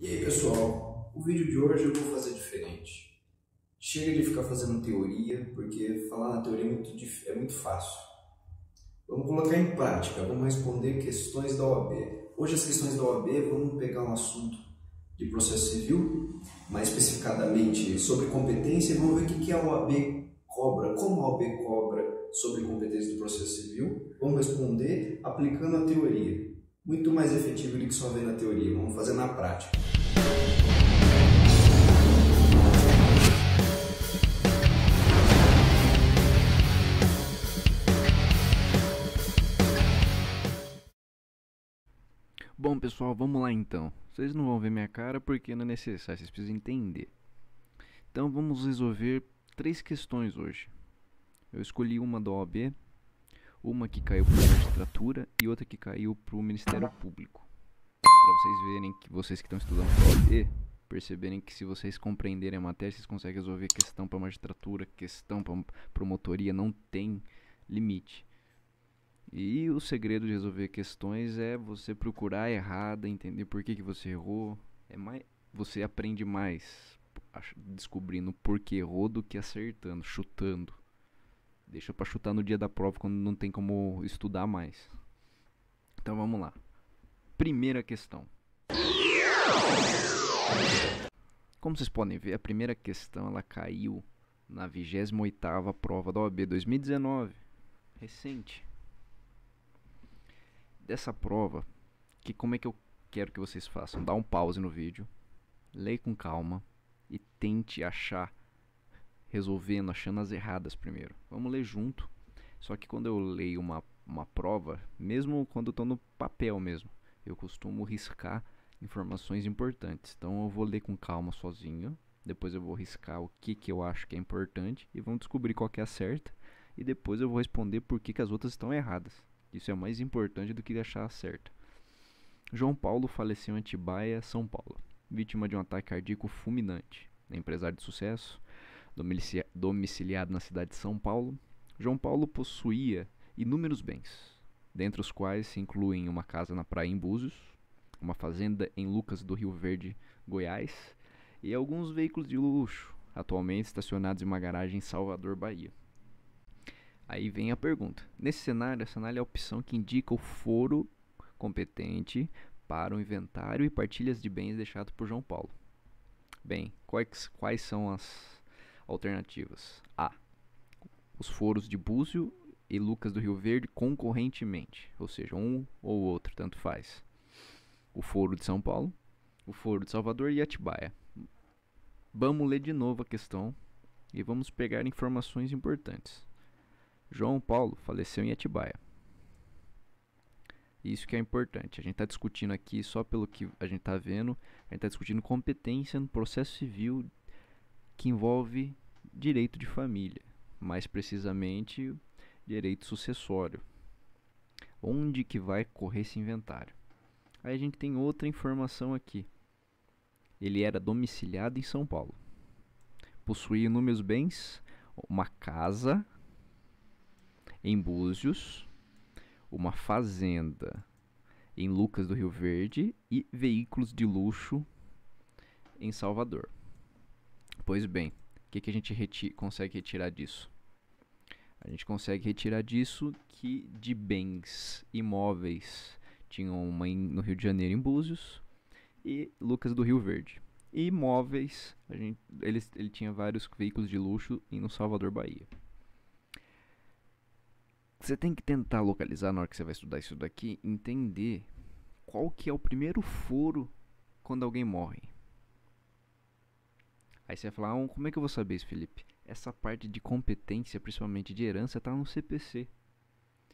E aí pessoal, o vídeo de hoje eu vou fazer diferente. Chega de ficar fazendo teoria, porque falar na teoria é muito fácil. Vamos colocar em prática, vamos responder questões da OAB. Hoje as questões da OAB vamos pegar um assunto de processo civil, mais especificadamente sobre competência, e vamos ver o que a OAB cobra, como a OAB cobra sobre competência do processo civil. Vamos responder aplicando a teoria. Muito mais efetivo do que só ver na teoria, vamos fazer na prática. Bom, pessoal, vamos lá então. Vocês não vão ver minha cara porque não é necessário, vocês precisam entender. Então vamos resolver 3 questões hoje. Eu escolhi uma da OAB, uma que caiu para a magistratura e outra que caiu para o Ministério Público. Para vocês verem que vocês que estão estudando para a OAB, perceberem que se vocês compreenderem a matéria, vocês conseguem resolver questão para magistratura, questão para promotoria, não tem limite. E o segredo de resolver questões é você procurar a errada, entender por que você errou. Você aprende mais descobrindo por que errou do que acertando, chutando. Deixa pra chutar no dia da prova quando não tem como estudar mais. Então vamos lá. Primeira questão. Como vocês podem ver, a primeira questão ela caiu na 28ª prova da OAB 2019. Recente. Dessa prova, como é que eu quero que vocês façam? Dá um pause no vídeo, leia com calma e tente achar, achando as erradas primeiro. Vamos ler junto, só que quando eu leio uma prova, mesmo quando eu estou no papel mesmo, eu costumo riscar informações importantes. Então eu vou ler com calma sozinho, depois eu vou riscar o que eu acho que é importante e vamos descobrir qual que é a certa. E depois eu vou responder por que as outras estão erradas. Isso é mais importante do que achar a certa. João Paulo faleceu em Atibaia, São Paulo, vítima de um ataque cardíaco fulminante. Empresário de sucesso, domiciliado na cidade de São Paulo, João Paulo possuía inúmeros bens, dentre os quais se incluem uma casa na praia em Búzios, uma fazenda em Lucas do Rio Verde, Goiás, e alguns veículos de luxo, atualmente estacionados em uma garagem em Salvador, Bahia. Aí vem a pergunta. Nesse cenário, assinale a opção que indica o foro competente para o inventário e partilhas de bens deixado por João Paulo. Bem, quais são as alternativas? A. Os foros de Búzio e Lucas do Rio Verde concorrentemente, ou seja, um ou outro, tanto faz. O foro de São Paulo, o foro de Salvador e Atibaia. Vamos ler de novo a questão e vamos pegar informações importantes. João Paulo faleceu em Atibaia. Isso que é importante. A gente está discutindo aqui, só pelo que a gente está vendo, a gente está discutindo competência no processo civil que envolve direito de família, mais precisamente direito sucessório. Onde que vai correr esse inventário? Aí a gente tem outra informação aqui. Ele era domiciliado em São Paulo. Possuía inúmeros bens, uma casa em Búzios, uma fazenda em Lucas do Rio Verde e veículos de luxo em Salvador. Pois bem, o que a gente consegue retirar disso? A gente consegue retirar disso que de bens imóveis tinham uma no Rio de Janeiro, em Búzios, e Lucas do Rio Verde. E imóveis, ele tinha vários veículos de luxo no Salvador, Bahia. Você tem que tentar localizar na hora que você vai estudar isso daqui, entender qual que é o primeiro foro quando alguém morre. Aí você vai falar, como é que eu vou saber isso, Felipe? Essa parte de competência, principalmente de herança, está no CPC.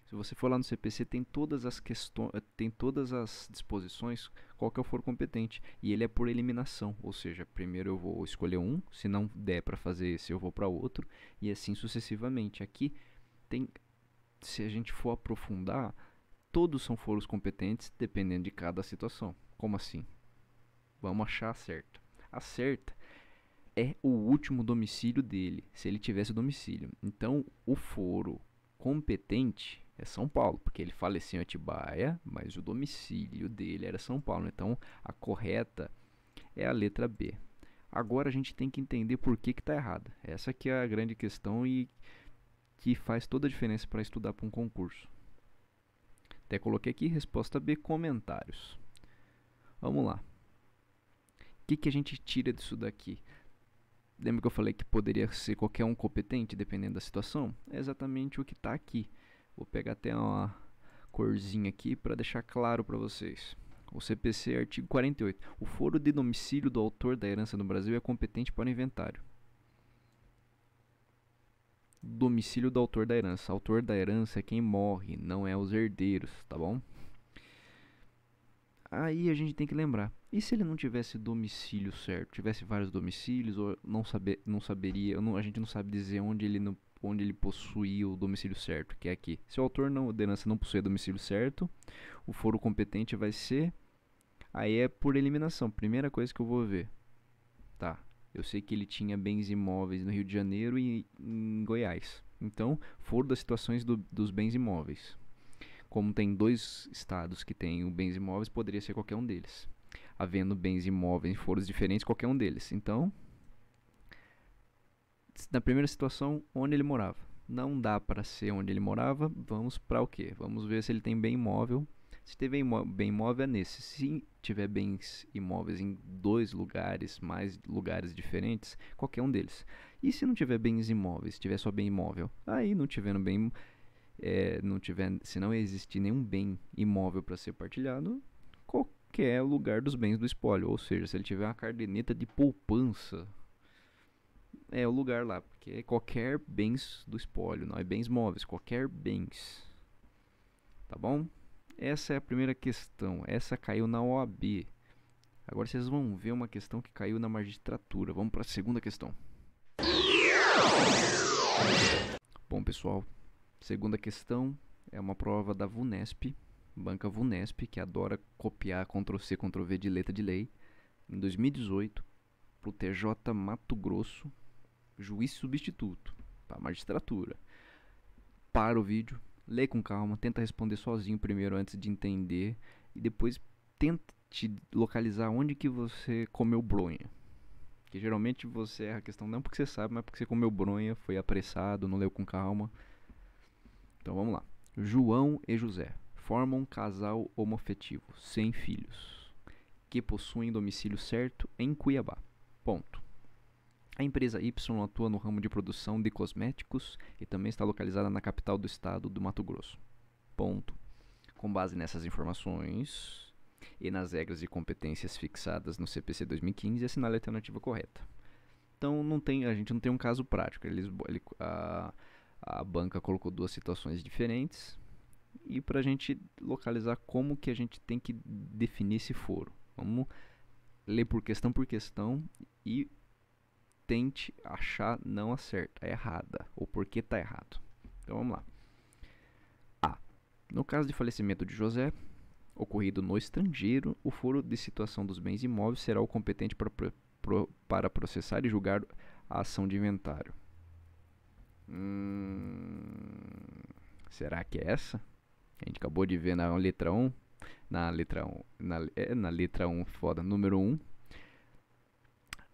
Se você for lá no CPC, tem todas as questões, tem todas as disposições, qual que é o foro competente. E ele é por eliminação, ou seja, primeiro eu vou escolher um, se não der para fazer esse, eu vou para outro, e assim sucessivamente. Aqui tem, se a gente for aprofundar, todos são foros competentes, dependendo de cada situação. Como assim? Vamos achar a certa. A certa é o último domicílio dele, se ele tivesse domicílio. Então, o foro competente é São Paulo, porque ele faleceu em Atibaia, mas o domicílio dele era São Paulo. Então, a correta é a letra B. Agora a gente tem que entender por que está errada. Essa que é a grande questão e que faz toda a diferença para estudar para um concurso. Até coloquei aqui, resposta B, comentários. Vamos lá. O que a gente tira disso daqui? Lembra que eu falei que poderia ser qualquer um competente, dependendo da situação? É exatamente o que está aqui. Vou pegar até uma corzinha aqui para deixar claro para vocês. O CPC, artigo 48. O foro de domicílio do autor da herança no Brasil é competente para o inventário. Domicílio do autor da herança. Autor da herança é quem morre, não é os herdeiros, tá bom? Aí a gente tem que lembrar. E se ele não tivesse domicílio certo? Tivesse vários domicílios, ou não saberia, a gente não sabe dizer onde ele possuía o domicílio certo, que é aqui. Se o autor da herança não possui domicílio certo, o foro competente vai ser... Aí é por eliminação, primeira coisa que eu vou ver. Tá, eu sei que ele tinha bens imóveis no Rio de Janeiro e em Goiás. Então, foro das situações dos bens imóveis. Como tem 2 estados que têm bens imóveis, poderia ser qualquer um deles. Havendo bens imóveis em foros diferentes, qualquer um deles. Então, na primeira situação, onde ele morava. Não dá para ser onde ele morava, vamos para o quê? Vamos ver se ele tem bem imóvel. Se tiver bem imóvel é nesse. Se tiver bens imóveis em 2 lugares, mais lugares diferentes, qualquer um deles. E se não tiver bens imóveis, tiver só bem imóvel, aí não tiver bem... se não existir nenhum bem imóvel para ser partilhado, qualquer lugar dos bens do espólio. Ou seja, se ele tiver uma caderneta de poupança, é o lugar lá, porque é qualquer bens do espólio, não é bens móveis, qualquer bens. Tá bom? Essa é a primeira questão. Essa caiu na OAB. Agora vocês vão ver uma questão que caiu na magistratura. Vamos para a segunda questão. Bom, pessoal, segunda questão é uma prova da VUNESP, banca VUNESP, que adora copiar Ctrl+C, Ctrl+V de letra de lei. Em 2018, para o TJ Mato Grosso, juiz substituto, para a magistratura. Para o vídeo, lê com calma, tenta responder sozinho primeiro antes de entender e depois tenta te localizar onde que você comeu bronha. Que geralmente você erra a questão não porque você sabe, mas porque você comeu bronha, foi apressado, não leu com calma. Então vamos lá. João e José formam um casal homoafetivo, sem filhos, que possuem domicílio certo em Cuiabá. Ponto. A empresa Y atua no ramo de produção de cosméticos e também está localizada na capital do estado do Mato Grosso. Ponto. Com base nessas informações e nas regras de competências fixadas no CPC 2015, assinale a alternativa correta. Então a gente não tem um caso prático. A banca colocou 2 situações diferentes e para a gente localizar como que a gente tem que definir esse foro. Vamos ler por questão e tente achar não a certa, a errada, ou por que está errado. Então vamos lá. A. No caso de falecimento de José, ocorrido no estrangeiro, o foro de situação dos bens imóveis será o competente para processar e julgar a ação de inventário. Será que é essa? A gente acabou de ver na letra 1. Na letra 1, foda, número 1.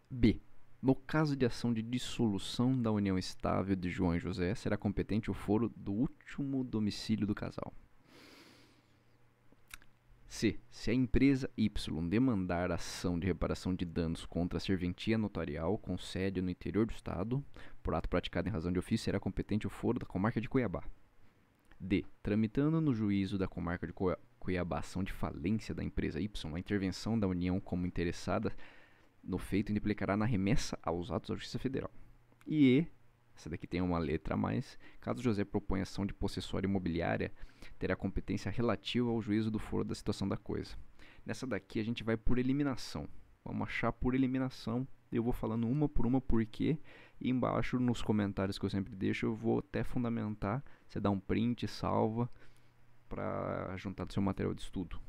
B. No caso de ação de dissolução da união estável de João e José, será competente o foro do último domicílio do casal. C. Se a empresa Y demandar ação de reparação de danos contra a serventia notarial com sede no interior do estado, por ato praticado em razão de ofício, será competente o foro da comarca de Cuiabá. D. Tramitando no juízo da comarca de Cuiabá ação de falência da empresa Y, a intervenção da União como interessada no feito implicará na remessa aos atos da Justiça Federal. E E, essa daqui tem uma letra a mais, caso José proponha ação de possessória imobiliária, terá competência relativa ao juízo do foro da situação da coisa. Nessa daqui a gente vai por eliminação. Vamos achar por eliminação. Eu vou falando uma por uma por quê. E embaixo nos comentários que eu sempre deixo eu vou até fundamentar. Você dá um print, salva para juntar do seu material de estudo.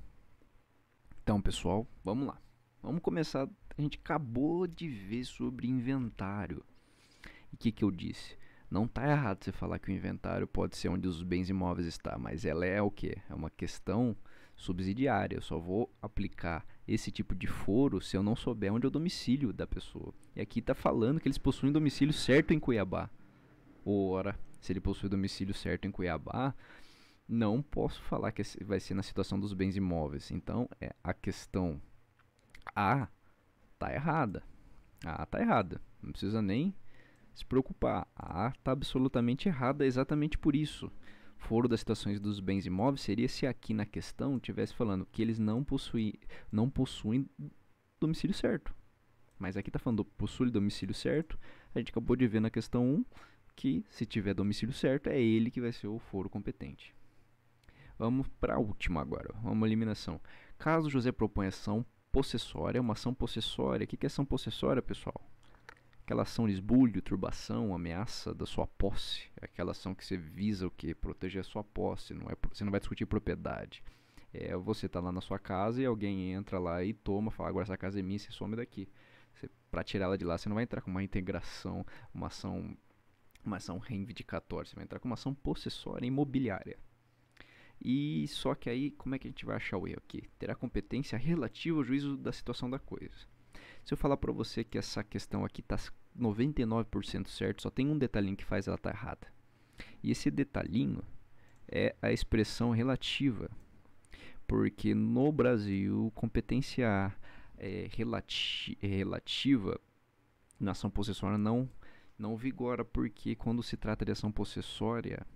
Então pessoal, vamos lá. Vamos começar. A gente acabou de ver sobre inventário. E o que eu disse? Não está errado você falar que o inventário pode ser onde os bens imóveis estão, mas ela é o quê? É uma questão subsidiária. Eu só vou aplicar esse tipo de foro se eu não souber onde é o domicílio da pessoa. E aqui está falando que eles possuem domicílio certo em Cuiabá. Ora, se ele possui domicílio certo em Cuiabá, não posso falar que vai ser na situação dos bens imóveis. Então, a questão A está errada. A está errada. Não precisa nem se preocupar. A está absolutamente errada exatamente por isso. Foro das situações dos bens imóveis seria se aqui na questão estivesse falando que eles não possuem domicílio certo. Mas aqui está falando possui domicílio certo. A gente acabou de ver na questão 1 que se tiver domicílio certo é ele que vai ser o foro competente. Vamos para a última agora. Uma eliminação. Caso José proponha ação possessória, uma ação possessória. O que é ação possessória, pessoal? Aquela ação de esbulho, turbação, ameaça da sua posse. Aquela ação que você visa o quê? Proteger a sua posse. Você não vai discutir propriedade. Você tá lá na sua casa e alguém entra lá e toma, fala, agora essa casa é minha, você some daqui. Para tirar ela de lá, você não vai entrar com uma integração, uma ação reivindicatória. Você vai entrar com uma ação possessória imobiliária. E só que aí, como é que a gente vai achar o erro aqui? Terá competência relativa ao juízo da situação da coisa. Se eu falar para você que essa questão aqui está 99% certo, só tem um detalhinho que faz ela estar errada. E esse detalhinho é a expressão relativa. Porque no Brasil, competência relativa na ação possessória não vigora, porque quando se trata de ação possessória,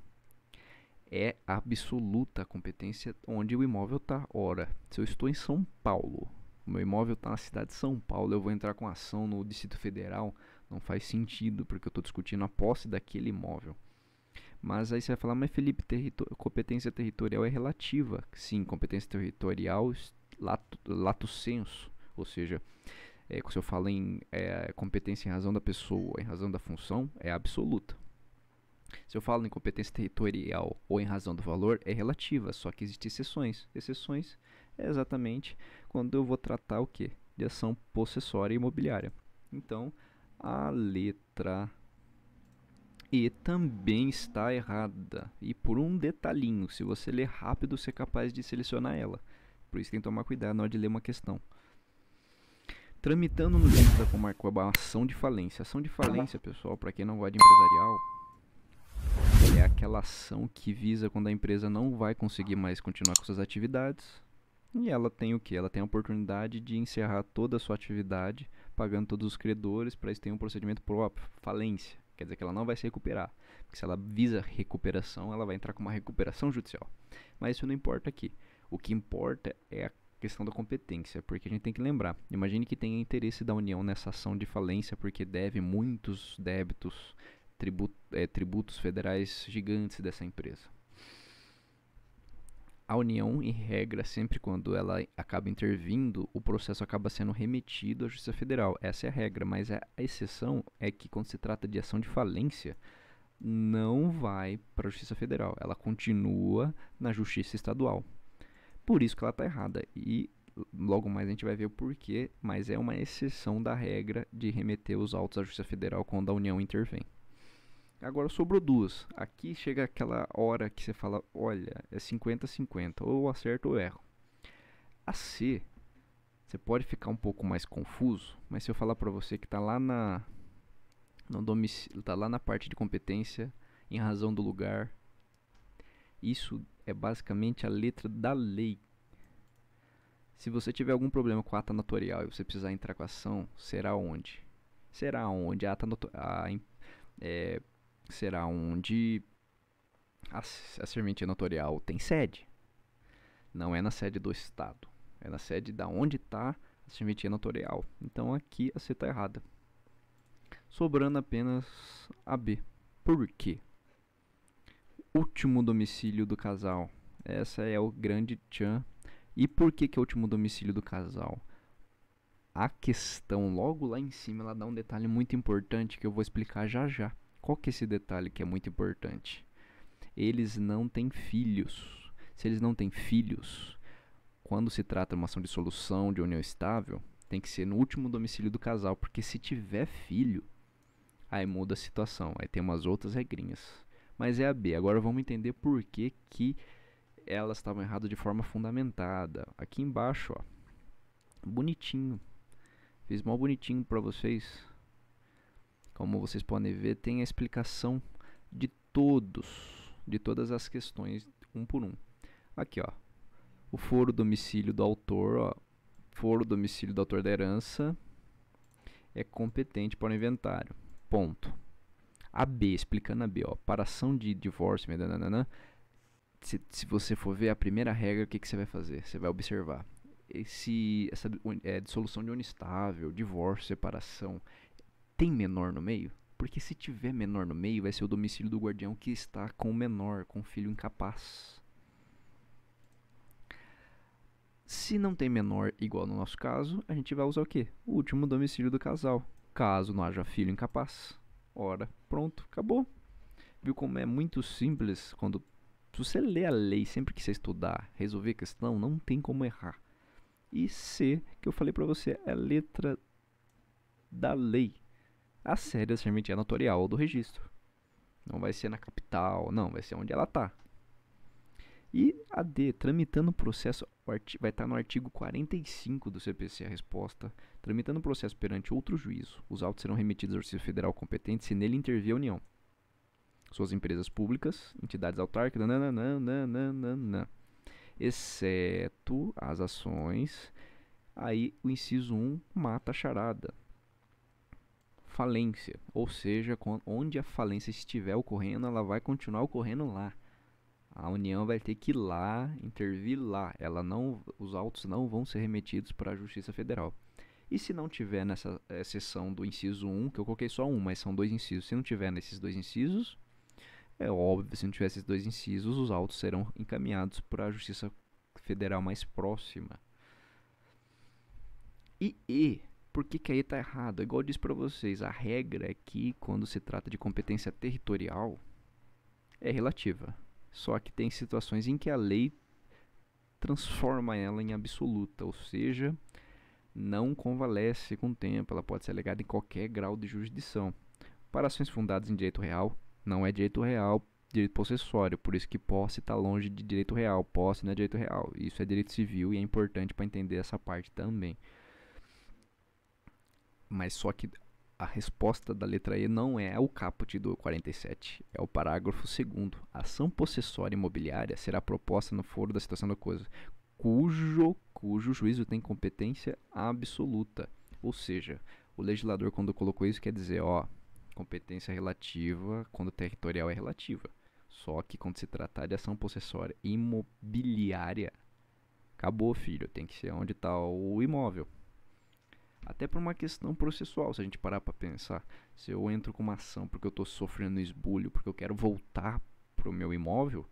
é absoluta a competência onde o imóvel está. Ora, se eu estou em São Paulo, o meu imóvel está na cidade de São Paulo, eu vou entrar com ação no Distrito Federal, não faz sentido, porque eu estou discutindo a posse daquele imóvel. Mas aí você vai falar, mas Felipe, competência territorial é relativa. Sim, competência territorial lato sensu, ou seja, se eu falo em competência em razão da pessoa, em razão da função, é absoluta. Se eu falo em competência territorial ou em razão do valor, é relativa, só que existem exceções. Exceções é exatamente quando eu vou tratar o quê? De ação possessória imobiliária. Então, a letra E também está errada. E por um detalhinho, se você ler rápido, você é capaz de selecionar ela. Por isso tem que tomar cuidado na hora de ler uma questão. Tramitando no direito da comarca a ação de falência. Ação de falência, pessoal, para quem não gosta de empresarial, é aquela ação que visa quando a empresa não vai conseguir mais continuar com suas atividades. E ela tem o que? Ela tem a oportunidade de encerrar toda a sua atividade, pagando todos os credores, para isso tem um procedimento próprio, falência. Quer dizer que ela não vai se recuperar. Porque se ela visa recuperação, ela vai entrar com uma recuperação judicial. Mas isso não importa aqui. O que importa é a questão da competência, porque a gente tem que lembrar. Imagine que tenha interesse da União nessa ação de falência, porque deve muitos débitos, tributos federais gigantes dessa empresa. A União, em regra, sempre quando ela acaba intervindo, o processo acaba sendo remetido à Justiça Federal. Essa é a regra, mas a exceção é que quando se trata de ação de falência, não vai para a Justiça Federal. Ela continua na Justiça Estadual. Por isso que ela está errada. E logo mais a gente vai ver o porquê, mas é uma exceção da regra de remeter os autos à Justiça Federal quando a União intervém. Agora sobrou duas. Aqui chega aquela hora que você fala, olha, é 50-50, ou eu acerto ou eu erro. A C, você pode ficar um pouco mais confuso, mas se eu falar para você que está lá no domicílio, tá lá na parte de competência, em razão do lugar, isso é basicamente a letra da lei. Se você tiver algum problema com a ata notorial e você precisar entrar com a ação, será onde? Será onde a ata será onde a serventia notorial tem sede. Não é na sede do Estado. É na sede da onde está a serventia notorial. Então aqui a C está errada. Sobrando apenas a B. Por quê? Último domicílio do casal. Essa é o grande tchan. E por que é o último domicílio do casal? A questão logo lá em cima ela dá um detalhe muito importante que eu vou explicar já já. Qual que é esse detalhe que é muito importante? Eles não têm filhos. Se eles não têm filhos, quando se trata de uma ação de dissolução de união estável, tem que ser no último domicílio do casal, porque se tiver filho, aí muda a situação, aí tem umas outras regrinhas. Mas é a B. Agora vamos entender por que elas estavam erradas de forma fundamentada. Aqui embaixo, ó, Bonitinho. Fiz mal bonitinho pra vocês. Como vocês podem ver, tem a explicação de todas as questões, um por um. Aqui, ó. O foro domicílio do autor, ó. Foro domicílio do autor da herança é competente para o inventário. Ponto. A B, explicando a B, ó. Para ação de divórcio, se você for ver a primeira regra, o que você vai fazer? Você vai observar. Essa dissolução de união estável, divórcio, separação, tem menor no meio? Porque se tiver menor no meio, vai ser o domicílio do guardião que está com o menor, com o filho incapaz. Se não tem menor igual no nosso caso, a gente vai usar o quê? O último domicílio do casal. Caso não haja filho incapaz. Ora, pronto, acabou. Viu como é muito simples quando... Se você lê a lei sempre que você estudar, resolver a questão, não tem como errar. E C, que eu falei pra você, é a letra da lei. A sede serventia notorial do registro. Não vai ser na capital, não, vai ser onde ela tá. E a D, tramitando o processo, vai estar no artigo 45 do CPC a resposta. Tramitando o processo perante outro juízo, os autos serão remetidos ao Justiça Federal competente se nele intervir a União. Suas empresas públicas, entidades autárquicas, exceto as ações. Aí o inciso 1 mata a charada. Falência, ou seja, onde a falência estiver ocorrendo, ela vai continuar ocorrendo lá. A União vai ter que ir lá, intervir lá. Os autos não vão ser remetidos para a Justiça Federal. E se não tiver nessa exceção do inciso 1, que eu coloquei só um, mas são dois incisos. Se não tiver nesses dois incisos, é óbvio, se não tiver esses dois incisos, os autos serão encaminhados para a Justiça Federal mais próxima. E por que aí está errado? Igual eu disse para vocês, a regra é que quando se trata de competência territorial, é relativa. Só que tem situações em que a lei transforma ela em absoluta, ou seja, não convalesce com o tempo, ela pode ser alegada em qualquer grau de jurisdição. Para ações fundadas em direito real, não é direito real, direito possessório, por isso que posse está longe de direito real, posse não é direito real, isso é direito civil e é importante para entender essa parte também. Mas só que a resposta da letra E não é o caput do 47, é o parágrafo 2º. A ação possessória imobiliária será proposta no foro da situação da coisa, cujo juízo tem competência absoluta. Ou seja, o legislador quando colocou isso quer dizer, ó, competência relativa quando territorial é relativa. Só que quando se tratar de ação possessória imobiliária, acabou, filho, tem que ser onde está o imóvel. Até por uma questão processual, se a gente parar para pensar, se eu entro com uma ação porque eu estou sofrendo esbulho, porque eu quero voltar pro meu imóvel,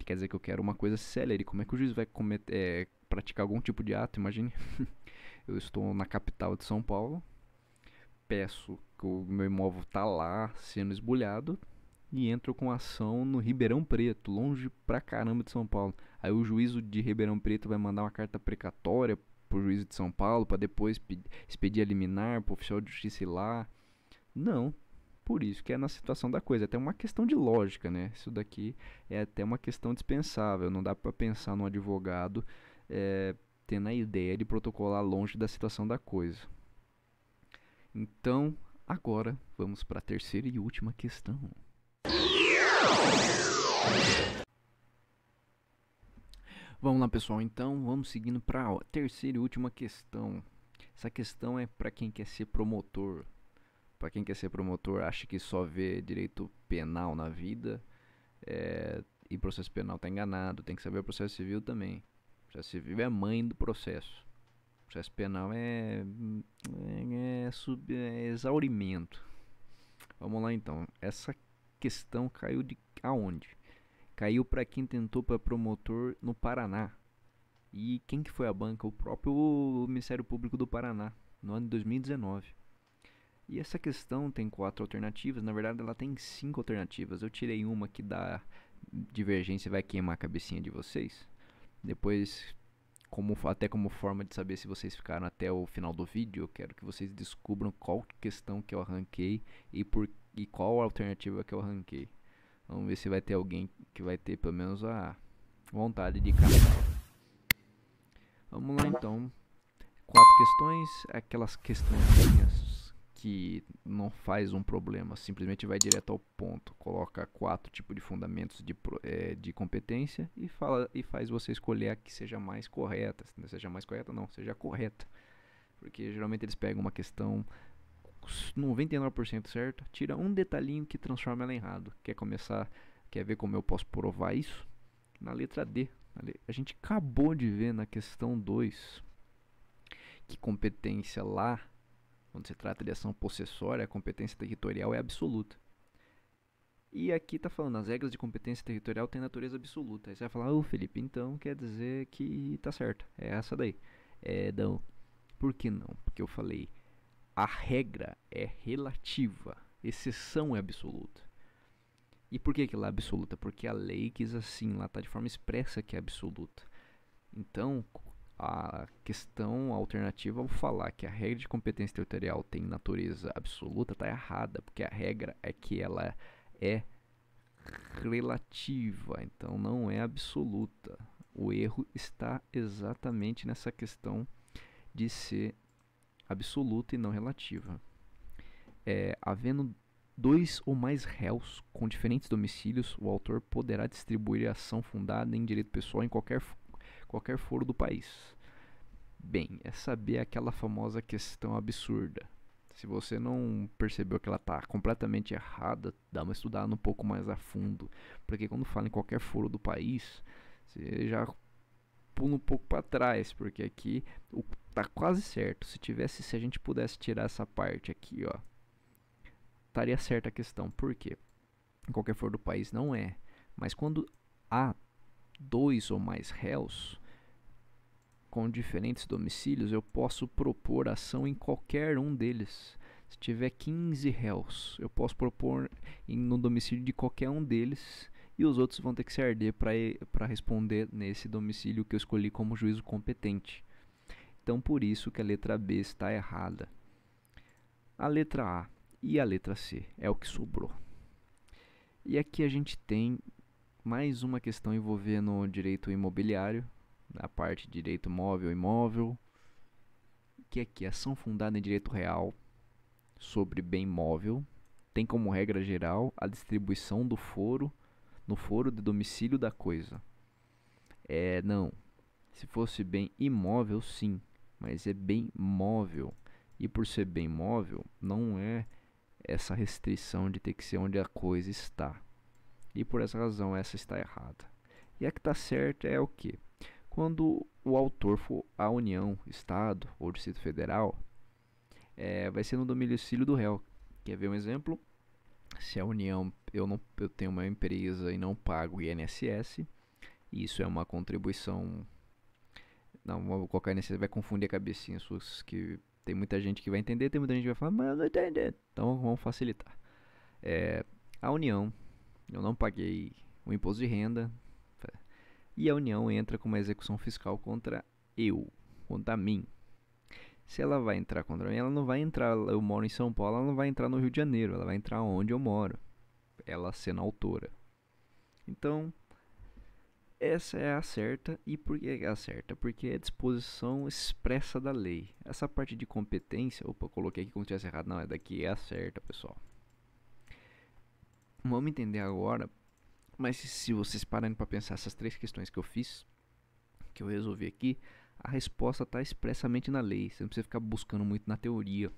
quer dizer que eu quero uma coisa célere. Como é que o juiz vai praticar algum tipo de ato? Imagine, eu estou na capital de São Paulo, peço que o meu imóvel está lá sendo esbulhado e entro com ação no Ribeirão Preto, longe pra caramba de São Paulo. Aí o juízo de Ribeirão Preto vai mandar uma carta precatória pro juízo de São Paulo para depois expedir a liminar pro oficial de justiça ir lá. Não, por isso que é na situação da coisa. É até uma questão de lógica, né? Isso daqui é até uma questão dispensável. Não dá para pensar num advogado tendo a ideia de protocolar longe da situação da coisa. Então, agora vamos para a terceira e última questão. Vamos lá, pessoal, então vamos seguindo para a terceira e última questão. Essa questão é para quem quer ser promotor. Para quem quer ser promotor, acha que só vê direito penal na vida e processo penal está enganado. Tem que saber o processo civil também. O processo civil é a mãe do processo. O processo penal é exaurimento. Vamos lá então. Essa questão caiu de aonde? Caiu para quem tentou para promotor no Paraná. E quem que foi a banca? O próprio Ministério Público do Paraná, no ano de 2019. E essa questão tem 4 alternativas, na verdade ela tem 5 alternativas. Eu tirei uma que dá divergência e vai queimar a cabecinha de vocês. Depois, até como forma de saber se vocês ficaram até o final do vídeo, eu quero que vocês descubram qual questão que eu arranquei e qual alternativa que eu arranquei. Vamos ver se vai ter alguém que vai ter pelo menos a vontade de caçar. Vamos lá então. questões, aquelas questões que não faz um problema, simplesmente vai direto ao ponto, coloca 4 tipos de fundamentos de competência e faz você escolher a que seja mais correta. Se não seja mais correta, não, seja correta. Porque geralmente eles pegam uma questão 99% certa, tira um detalhinho que transforma ela em errado. Quer ver como eu posso provar isso? Na letra D. A gente acabou de ver na questão 2 que competência lá, quando se trata de ação possessória, a competência territorial é absoluta. E aqui está falando, as regras de competência territorial têm natureza absoluta. Aí você vai falar, Felipe, então quer dizer que tá certo, é essa daí. Não. Por que não? Porque eu falei, a regra é relativa, exceção é absoluta. E por que ela é absoluta? Porque a lei quis assim, lá está de forma expressa que é absoluta. Então, a questão alternativa ao falar que a regra de competência territorial tem natureza absoluta está errada, porque a regra é que ela é relativa, então não é absoluta. O erro está exatamente nessa questão de ser absoluta e não relativa. Havendo 2 ou mais réus com diferentes domicílios, o autor poderá distribuir a ação fundada em direito pessoal em qualquer foro do país. Bem, é saber aquela famosa questão absurda. Se você não percebeu que ela está completamente errada, dá uma estudada um pouco mais a fundo. Porque quando fala em qualquer foro do país, você já pula um pouco para trás, porque aqui tá quase certo. Se a gente pudesse tirar essa parte aqui, ó, estaria certa a questão. Por quê? Em qualquer foro do país não é. Mas quando há 2 ou mais réus com diferentes domicílios, eu posso propor ação em qualquer um deles. Se tiver 15 réus, eu posso propor no domicílio de qualquer um deles e os outros vão ter que se arder para responder nesse domicílio que eu escolhi como juízo competente. Então, por isso que a letra B está errada. A letra A e a letra C é o que sobrou. E aqui a gente tem mais uma questão envolvendo direito imobiliário, na parte de direito móvel e imóvel, que aqui é ação fundada em direito real sobre bem móvel, tem como regra geral a distribuição do foro no foro de domicílio da coisa. Não. Se fosse bem imóvel, sim, mas é bem móvel. E por ser bem móvel, não é essa restrição de ter que ser onde a coisa está. E por essa razão, essa está errada. E a que está certa é o quê? Quando o autor for a União, Estado ou Distrito Federal, vai ser no domicílio do réu. Quer ver um exemplo? Se a União, eu tenho uma empresa e não pago INSS, isso é uma contribuição. Não, vou colocar INSS, vai confundir a cabecinha suas, que tem muita gente que vai entender, tem muita gente que vai falar, mas eu não entendi. Então vamos facilitar. A União, eu não paguei o imposto de renda, e a União entra com uma execução fiscal contra mim. Se ela vai entrar contra mim, ela não vai entrar, eu moro em São Paulo, ela não vai entrar no Rio de Janeiro, ela vai entrar onde eu moro, ela sendo autora. Então, essa é a certa. E por que é a certa? Porque é a disposição expressa da lei. Essa parte de competência, eu coloquei aqui como se tivesse errado, não, é daqui é a certa, pessoal. Vamos entender agora. Mas se vocês pararem para pensar essas 3 questões que eu fiz, que eu resolvi aqui, a resposta está expressamente na lei. Você não precisa ficar buscando muito na teoria.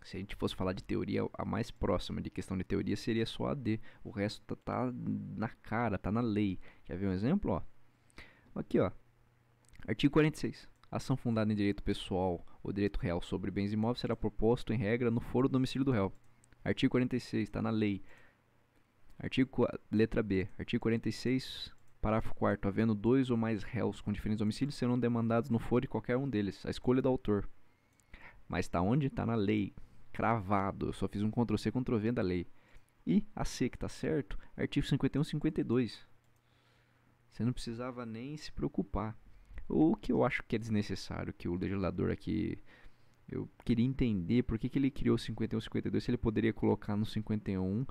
Se a gente fosse falar de teoria, a mais próxima de questão de teoria seria só a D. O resto tá na cara, tá na lei. Quer ver um exemplo? Ó? Aqui, ó. Artigo 46. Ação fundada em direito pessoal ou direito real sobre bens imóveis será proposto em regra no foro do domicílio do réu. Artigo 46, está na lei. Letra B. Artigo 46, parágrafo 4º. Havendo 2 ou mais réus com diferentes domicílios, serão demandados no foro de qualquer um deles, a escolha do autor. Mas está onde? Está na lei. Cravado. Eu só fiz um Ctrl+C, Ctrl+V da lei. E a C, que está certo, artigo 51 e 52. Você não precisava nem se preocupar. O que eu acho que é desnecessário, que o legislador aqui... Eu queria entender por que ele criou 51 e 52, se ele poderia colocar no 51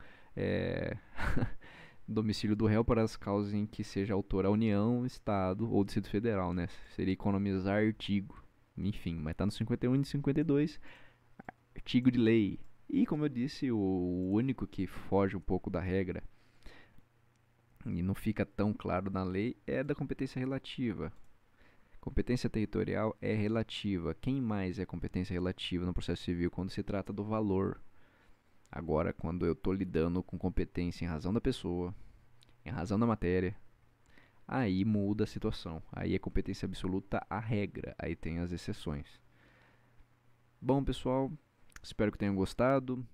domicílio do réu para as causas em que seja autor a União, Estado ou Distrito Federal, né? Seria economizar artigo. enfim, mas tá no 51 e no 52, artigo de lei. E como eu disse, o único que foge um pouco da regra e não fica tão claro na lei é da competência relativa. Competência territorial é relativa. Quem mais é competência relativa no processo civil quando se trata do valor? Agora, quando eu estou lidando com competência em razão da pessoa, em razão da matéria, aí muda a situação. Aí é competência absoluta a regra. Aí tem as exceções. Bom, pessoal, espero que tenham gostado.